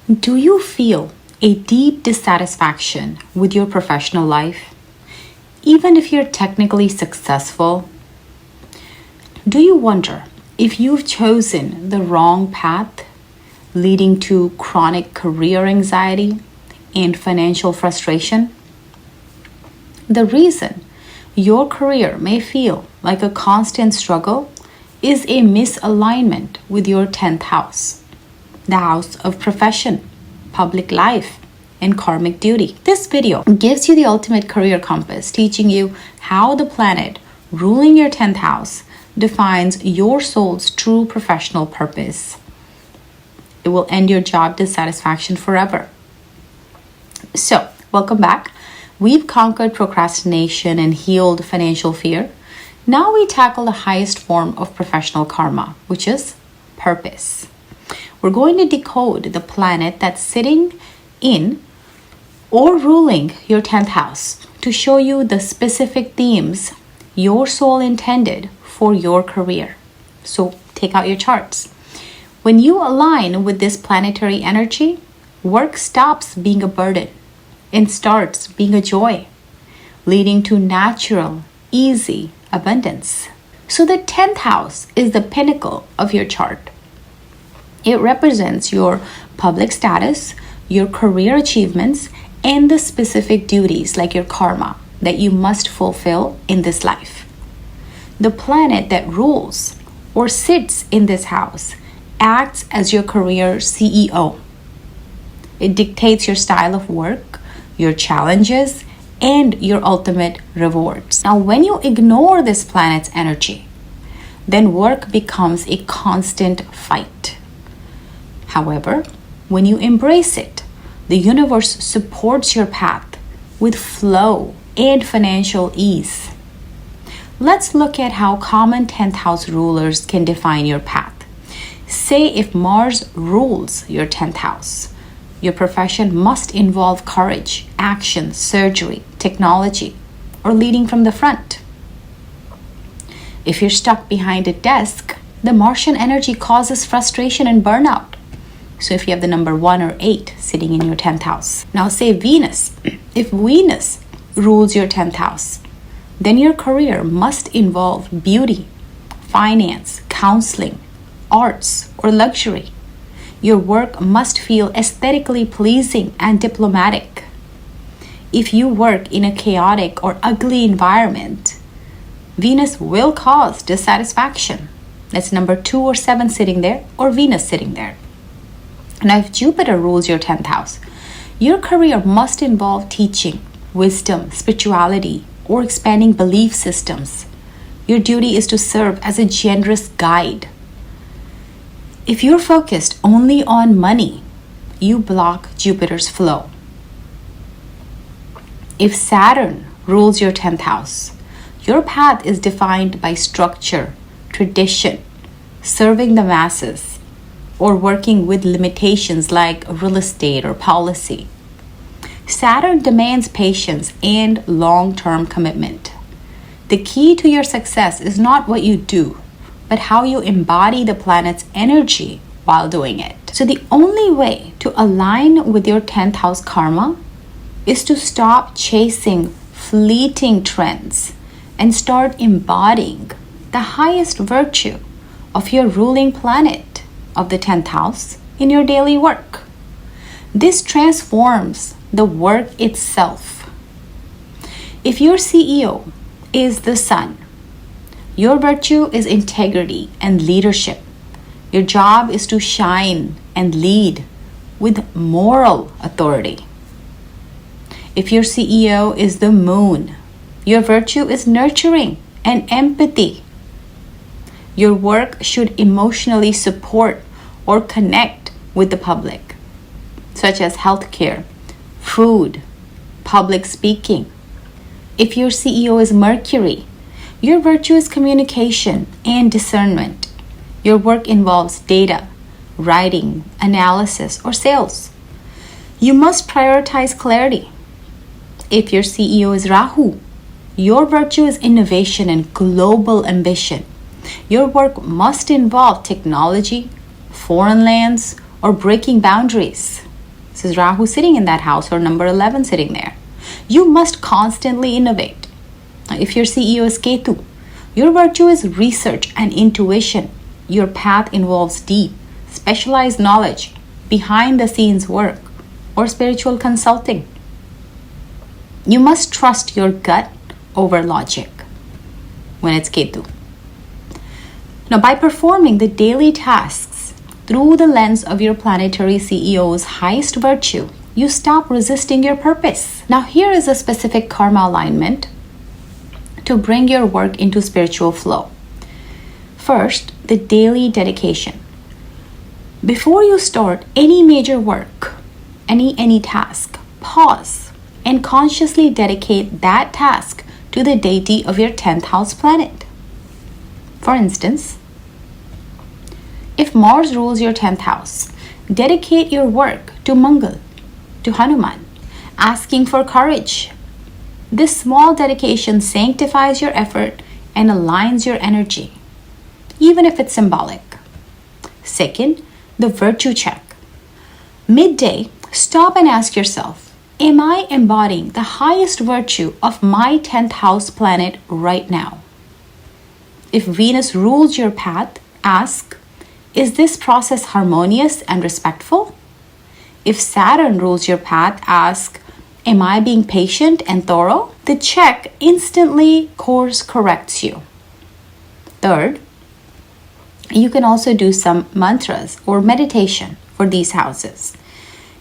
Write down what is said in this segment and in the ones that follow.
Do you feel a deep dissatisfaction with your professional life, even if you're technically successful? Do you wonder if you've chosen the wrong path, leading to chronic career anxiety and financial frustration? The reason your career may feel like a constant struggle is a misalignment with your 10th house, the house of profession, public life, and karmic duty. This video gives you the ultimate career compass, teaching you how the planet ruling your 10th house defines your soul's true professional purpose. It will end your job dissatisfaction forever. So, welcome back. We've conquered procrastination and healed financial fear. Now we tackle the highest form of professional karma, which is purpose. We're going to decode the planet that's sitting in or ruling your 10th house to show you the specific themes your soul intended for your career. So take out your charts. When you align with this planetary energy, work stops being a burden and starts being a joy, leading to natural, easy abundance. So the 10th house is the pinnacle of your chart. It represents your public status, your career achievements, and the specific duties like your karma that you must fulfill in this life. The planet that rules or sits in this house acts as your career CEO. It dictates your style of work, your challenges, and your ultimate rewards. Now, when you ignore this planet's energy, then work becomes a constant fight. However, when you embrace it, the universe supports your path with flow and financial ease. Let's look at how common 10th house rulers can define your path. Say if Mars rules your 10th house, your profession must involve courage, action, surgery, technology, or leading from the front. If you're stuck behind a desk, the Martian energy causes frustration and burnout. So if you have the number 1 or 8 sitting in your 10th house. Now say Venus. If Venus rules your 10th house, then your career must involve beauty, finance, counseling, arts, or luxury. Your work must feel aesthetically pleasing and diplomatic. If you work in a chaotic or ugly environment, Venus will cause dissatisfaction. That's number 2 or 7 sitting there, or Venus sitting there. Now, if Jupiter rules your 10th house, your career must involve teaching, wisdom, spirituality, or expanding belief systems. Your duty is to serve as a generous guide. If you're focused only on money, you block Jupiter's flow. If Saturn rules your 10th house, your path is defined by structure, tradition, serving the masses, or working with limitations like real estate or policy. Saturn demands patience and long-term commitment. The key to your success is not what you do, but how you embody the planet's energy while doing it. So the only way to align with your 10th house karma is to stop chasing fleeting trends and start embodying the highest virtue of your ruling planet of the 10th house in your daily work. This transforms the work itself. If your CEO is the sun, your virtue is integrity and leadership. Your job is to shine and lead with moral authority. If your CEO is the moon, your virtue is nurturing and empathy. Your work should emotionally support or connect with the public, such as healthcare, food, public speaking. If your CEO is Mercury, your virtue is communication and discernment. Your work involves data, writing, analysis, or sales. You must prioritize clarity. If your CEO is Rahu, your virtue is innovation and global ambition. Your work must involve technology, foreign lands, or breaking boundaries. This is Rahu sitting in that house, or number 11 sitting there. You must constantly innovate. If your CEO is Ketu, your virtue is research and intuition. Your path involves deep, specialized knowledge, behind the scenes work, or spiritual consulting. You must trust your gut over logic when it's Ketu. Now, by performing the daily tasks through the lens of your planetary CEO's highest virtue, you stop resisting your purpose. Now, here is a specific karma alignment to bring your work into spiritual flow. First, the daily dedication. Before you start any major work, any task, pause and consciously dedicate that task to the deity of your 10th house planet. For instance, if Mars rules your 10th house, dedicate your work to Mangal, to Hanuman, asking for courage. This small dedication sanctifies your effort and aligns your energy, even if it's symbolic. Second, the virtue check. Midday, stop and ask yourself, am I embodying the highest virtue of my 10th house planet right now? If Venus rules your path, ask, is this process harmonious and respectful? If Saturn rules your path, ask, am I being patient and thorough? The check instantly course corrects you. Third, you can also do some mantras or meditation for these houses.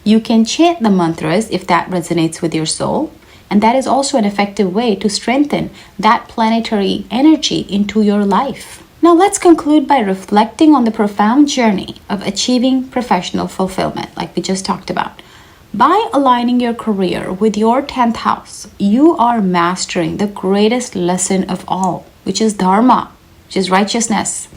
You can chant the mantras if that resonates with your soul, and that is also an effective way to strengthen that planetary energy into your life. Now let's conclude by reflecting on the profound journey of achieving professional fulfillment, like we just talked about. By aligning your career with your 10th house, you are mastering the greatest lesson of all, which is dharma, which is righteousness.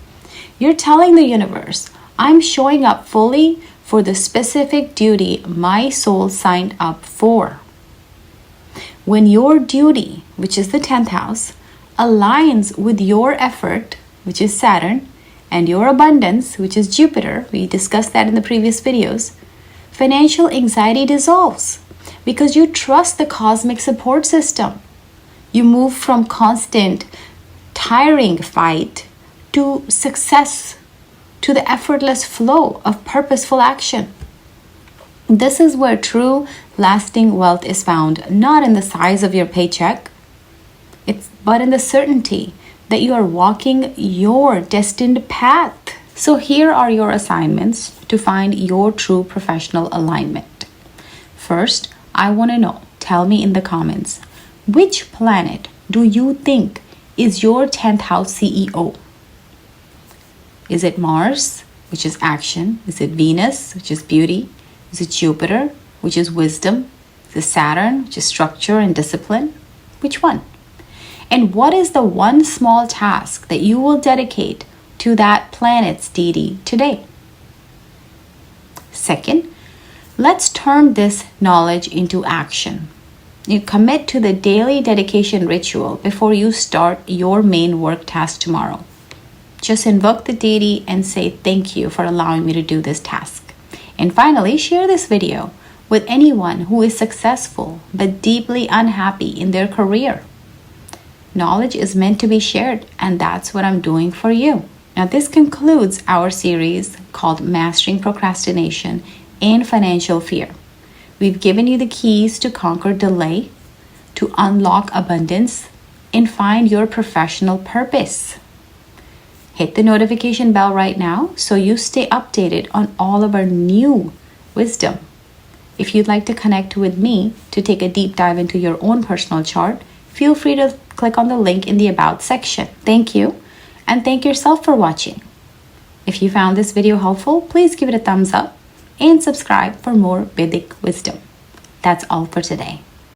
You're telling the universe, I'm showing up fully for the specific duty my soul signed up for. When your duty, which is the 10th house, aligns with your effort, which is Saturn, and your abundance, which is Jupiter, we discussed that in the previous videos, financial anxiety dissolves because you trust the cosmic support system. You move from constant, tiring fight to success, to the effortless flow of purposeful action. This is where true, lasting wealth is found, not in the size of your paycheck, but in the certainty that you are walking your destined path. So here are your assignments to find your true professional alignment. First, I want to know, tell me in the comments, which planet do you think is your 10th house CEO? Is it Mars, which is action? Is it Venus, which is beauty? Is it Jupiter, which is wisdom? Is it Saturn, which is structure and discipline? Which one? And what is the one small task that you will dedicate to that planet's deity today? Second, let's turn this knowledge into action. You commit to the daily dedication ritual before you start your main work task tomorrow. Just invoke the deity and say thank you for allowing me to do this task. And finally, share this video with anyone who is successful but deeply unhappy in their career. Knowledge is meant to be shared, and that's what I'm doing for you. Now, this concludes our series called Mastering Procrastination and Financial Fear. We've given you the keys to conquer delay, to unlock abundance, and find your professional purpose. Hit the notification bell right now so you stay updated on all of our new wisdom. If you'd like to connect with me to take a deep dive into your own personal chart, feel free to click on the link in the About section. Thank you, and thank yourself for watching. If you found this video helpful, please give it a thumbs up and subscribe for more Vedic wisdom. That's all for today.